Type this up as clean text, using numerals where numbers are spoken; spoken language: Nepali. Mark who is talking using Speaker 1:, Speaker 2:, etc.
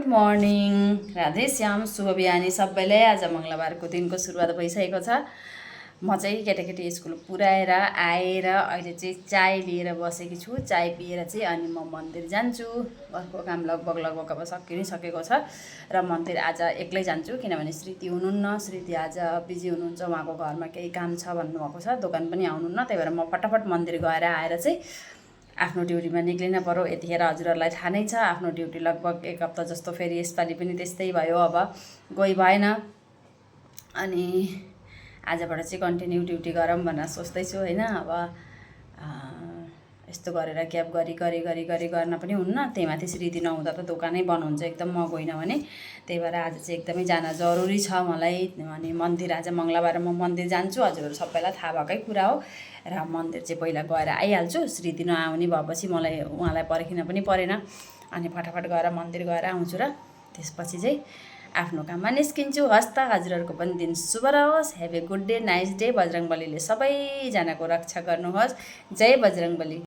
Speaker 1: मर्निङ, राधे श्याम, शुभ बिहानी सबैलाई। आज मङ्गलबारको दिनको सुरुवात भइसकेको छ। म चाहिँ केटाकेटी स्कुल पुऱ्याएर आएर अहिले चाहिँ चाय लिएर बसेकी छु। चाय पिएर चाहिँ अनि म मन्दिर जान्छु। घरको काम लगभग अब सकि नै सकेको छ र मन्दिर आज एक्लै जान्छु किनभने श्रीति हुनुहुन्न। श्रीति आज बिजी हुनुहुन्छ, उहाँको घरमा केही काम छ भन्नुभएको छ, दोकान पनि आउनुहुन्न। त्यही भएर म फटाफट मन्दिर गएर आएर चाहिँ आफ्नो ड्युटीमा निक्लिन पर्यो। यतिखेर हजुरहरूलाई थाहा नै छ, आफ्नो ड्युटी लगभग एक हप्ता जस्तो फेरि यसपालि पनि त्यस्तै भयो, अब गई भएन। अनि आजबाट चाहिँ कन्टिन्यू ड्युटी गरौँ भनेर सोच्दैछु होइन। अब यस्तो गरेर ग्याप गरी गर्न पनि हुन्न। त्यही माथि श्रीति नहुँदा त दोकानै बन्द हुन्छ एकदम, म गइनँ भने। त्यही भएर आज चाहिँ एकदमै जान जरुरी छ मलाई। अनि मन्दिर आज मङ्गलबार म मन्दिर जान्छु, हजुरहरू सबैलाई थाहा भएकै कुरा हो। र मन्दिर चाहिँ पहिला गएर आइहाल्छु। श्रीति नआउने भएपछि मलाई उहाँलाई पर्खिन पनि परेन। अनि फटाफट गएर मन्दिर गएर आउँछु र त्यसपछि चाहिँ आफ्नो काममा निस्किन्छु। हस् त, हजुरहरूको पनि दिन शुभ रहोस्। Have a good day, nice day. बजरङ्गबलीले सबैजनाको रक्षा गर्नुहोस्। जय बजरङ्गबली।